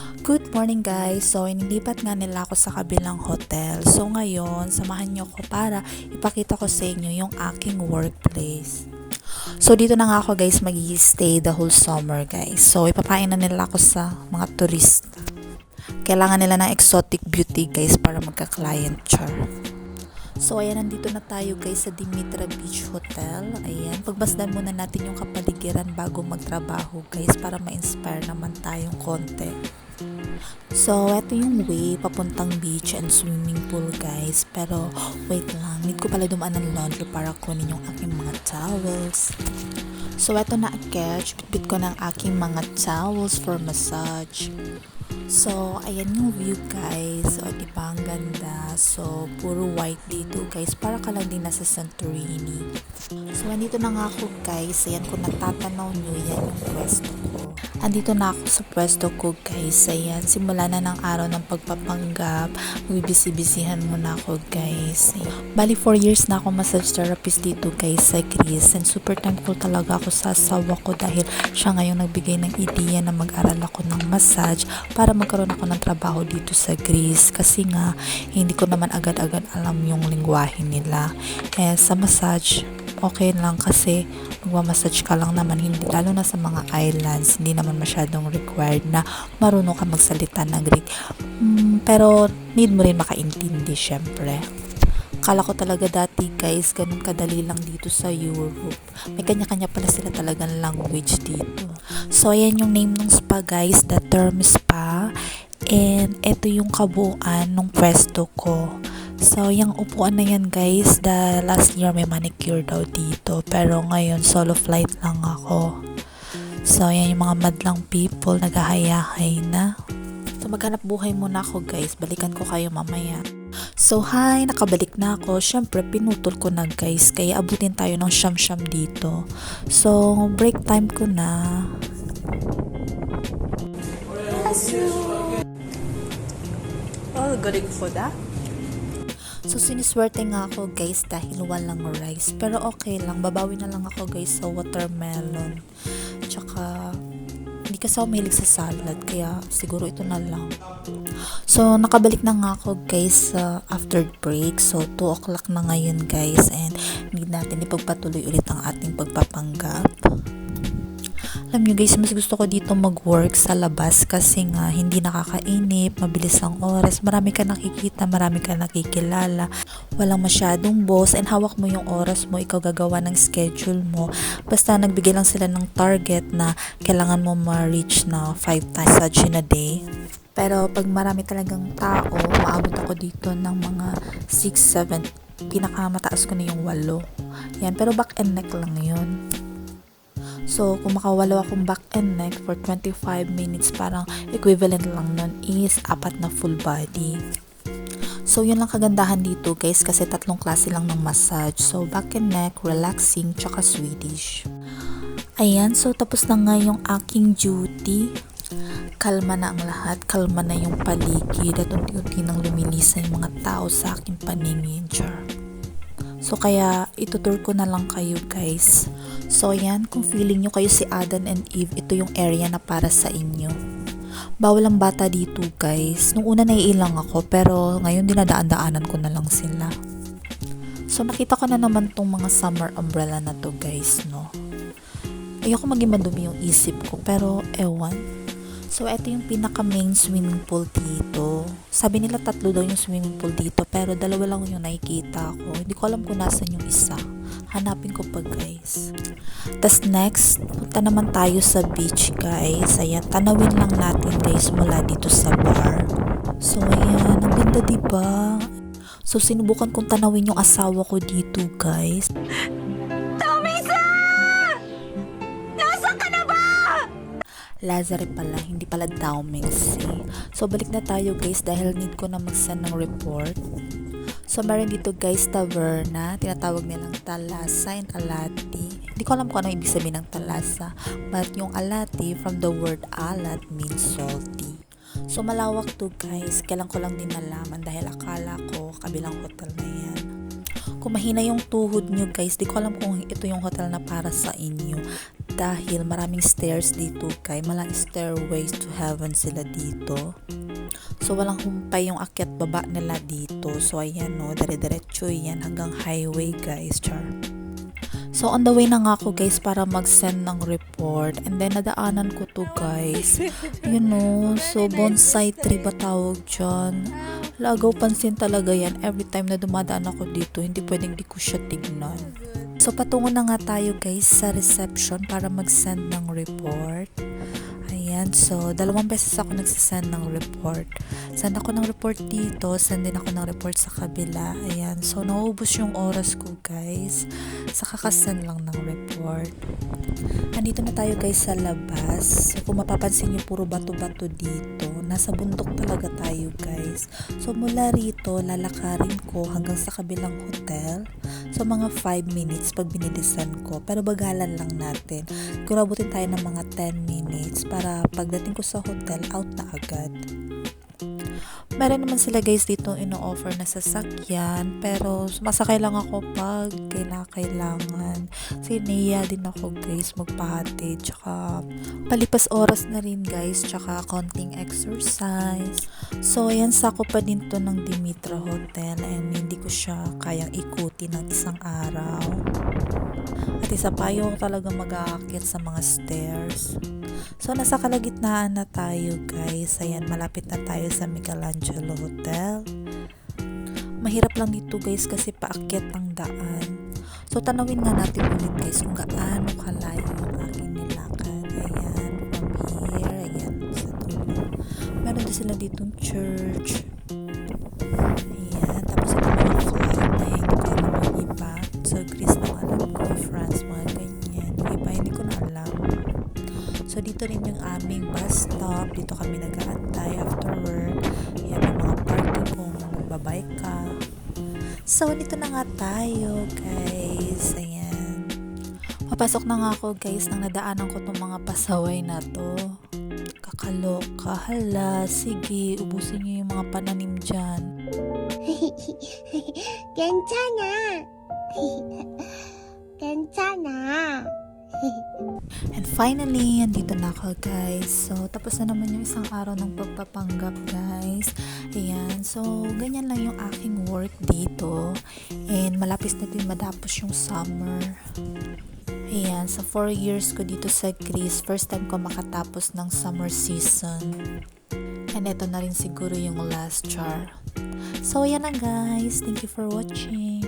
Good morning guys! So, inilipat nga nila ako sa kabilang hotel. So, ngayon, samahan nyo ko para ipakita ko sa inyo yung aking workplace. So, dito na nga ako guys mag-stay the whole summer guys. So, ipapain na nila ako sa mga turista. Kailangan nila ng exotic beauty guys para magka-client char. So, ayan, nandito na tayo guys sa Dimitra Beach Hotel. Ayan, pagbasdan muna natin yung kapaligiran bago magtrabaho guys para ma-inspire naman tayong konti. So, ito yung way papuntang beach and swimming pool guys. Pero, wait lang, need ko pala dumaan ng laundry para kunin yung aking mga towels. So, ito na catch, bitbit ko ng aking mga towels for massage. So, ayan yung view guys. O, diba ang ganda? So, puro white dito guys. Para ka lang din nasa Santorini. So, andito na nga ako guys. Ayan, kung natatanaw nyo, yan yung pwesto ko. Andito na ako sa pwesto ko guys. Ayan, simula na ng araw ng pagpapanggap. Magbibisi-bisihan muna ako guys. Ayan. Bali 4 years na ako massage therapist dito guys sa Greece. And super thankful talaga ako sa asawa ko dahil siya ngayong nagbigay ng ideya na mag-aral ako ng massage para magkaroon ako ng trabaho dito sa Greece. Kasi nga, hindi ko naman agad-agad alam yung lingwahe nila. Eh, sa massage, okay lang kasi magmamassage ka lang naman, hindi, lalo na sa mga islands, hindi naman masyadong required na marunong ka magsalita ng Greek. Pero need mo rin makaintindi syempre. Kala ko talaga dati guys, ganun kadali lang dito sa Europe. May kanya-kanya pala sila talagang language dito. So ayan yung name ng spa guys, the Term Spa. And ito yung kabuuan ng pwesto ko. So, yung upuan na yan guys, the last year may manicure daw dito. Pero ngayon, solo flight lang ako. So, yan yung mga madlang people, naghahayahay na. So, maghanap buhay muna ako guys. Balikan ko kayo mamaya. So, hi! Nakabalik na ako. Siyempre, pinutol ko na guys. Kaya abutin tayo ng siyam-siyam dito. So, break time ko na. Oh, galing food ah. So, siniswerte nga ako guys dahil walang rice. Pero okay lang, babawi na lang ako guys sa watermelon. Tsaka, hindi kasi ako mahilig sa salad, kaya siguro ito na lang. So, nakabalik na nga ako guys after break. So, 2 o'clock na ngayon guys and need natin ipagpatuloy ulit ang ating pagpapanggap. Alam nyo guys, mas gusto ko dito mag-work sa labas kasi nga hindi nakakainip, mabilis ang oras, marami ka nakikita, marami ka nakikilala, walang masyadong boss, and hawak mo yung oras mo, ikaw gagawa ng schedule mo. Basta nagbigay lang sila ng target na kailangan mo ma-reach na 5 times in a day. Pero pag marami talagang tao, maabot ako dito ng mga 6, 7, pinakamataas ko na yung 8. Yan, pero back and neck lang yun. So, kung makawalo akong back and neck for 25 minutes, parang equivalent lang nun is 4 na full body. So, yun lang kagandahan dito guys kasi 3 klase lang ng massage. So, back and neck, relaxing, tsaka Swedish. Ayan, so tapos na nga yung aking duty. Kalma na ang lahat, kalma na yung paligid at unti-unti nang lumilisan yung mga tao sa aking paningin. So, kaya itutur ko na lang kayo guys. So, ayan, kung feeling nyo kayo si Adam and Eve, ito yung area na para sa inyo. Bawal ang bata dito guys. Nung una naiilang ako, pero ngayon dinadaan-daanan ko na lang sila. So, nakita ko na naman tong mga summer umbrella na to guys, no? Ayoko maging madumi yung isip ko, pero ewan. So, ito yung pinaka-main swimming pool dito. Sabi nila 3 daw yung swimming pool dito, pero 2 lang yung nakikita ko. Hindi ko alam kung nasan yung isa. Hanapin ko pa guys. Tas next, punta naman tayo sa beach guys. Ayan, tanawin lang natin guys mula dito sa bar. So, ayan, ang ganda diba? So, sinubukan kong tanawin yung asawa ko dito guys. Lazare pala, hindi pala Daumingsi. So, balik na tayo guys dahil need ko na mag-send ng report. So, meron dito guys taverna, tinatawag nilang Thalassa and Alati. Hindi ko alam kung ano ibig sabihin ng Thalassa, but yung Alati from the word alat means salty. So, malawak to guys, kailan ko lang din nalaman dahil akala ko kabilang hotel na yan. Kung mahina yung tuhod nyo guys, di ko alam kung ito yung hotel na para sa inyo. dahil maraming stairs dito kay malang stairways to heaven sila dito. So walang humpay yung akyat baba nila dito. So ayan no, dire-diretso yan hanggang highway guys, char. So on the way na nga ako guys para mag-send ng report, and then nadaanan ko to guys. You know, so bonsai tree ba tawag dyan? Lagaw pansin talaga yan every time na dumadaan ako dito, hindi pwedeng di ko siya tignan. So patungo na nga tayo guys sa reception para mag-send ng report. Ayan, so 2 beses ako nagsisend ng report. Send ako ng report dito, send din ako ng report sa kabila. Ayan, so nauubos yung oras ko guys sa kakasend lang ng report. Andito na tayo guys sa labas. So kung mapapansin nyo, puro bato-bato dito. Nasa bundok talaga tayo guys. So mula rito, lalakarin ko hanggang sa kabilang hotel. So mga 5 minutes pag binilisan ko. Pero bagalan lang natin. Kung abutin tayo ng mga 10 minutes para pagdating ko sa hotel, out na agad. Meron naman sila guys dito ino-offer na sasakyan, pero masakay lang ako pag kailangan. Siniya din ako guys magpahatid, tsaka palipas oras na rin guys, tsaka konting exercise. So ayan, sako pa din to ng Dimitra Hotel, and hindi ko siya kayang ikutin ng isang araw. At isa pa, yung talaga mag-aakyat sa mga stairs. So, nasa kalagitnaan na tayo guys. Ayan, malapit na tayo sa Michelangelo Hotel. Mahirap lang dito guys kasi paakyat ang daan. So, tanawin nga natin ulit guys kung gaano kalayo yung aking nilakad. Ayan, from here. Ayan, sa dulo. Meron din sila ditong church. Ayan, tapos ito mga flag na hindi ko alam yung iba. So, Greece lang alam ko, France, mga ganyan. Yung iba, hindi ko na alam. So, dito rin yung aming bus stop. Dito kami nag-aantay after work. Yan yung mga party kung magbabay ka. So, dito na nga tayo, guys. Ayan. Papasok na nga ako, guys, nang nadaanan ko tong mga pasaway na to. Kakaloka. Hala, sige, ubusin niyo yung mga pananim dyan. 괜찮아. 괜찮아. And finally, andito na ako guys. So, tapos na naman yung isang araw ng pagpapanggap guys. Ayan, so ganyan lang yung aking work dito. And malapit na din matapos yung summer. Ayan, sa 4 years ko dito sa Greece, first time ko makatapos ng summer season. And ito na rin siguro yung last char. So, ayan na guys. Thank you for watching.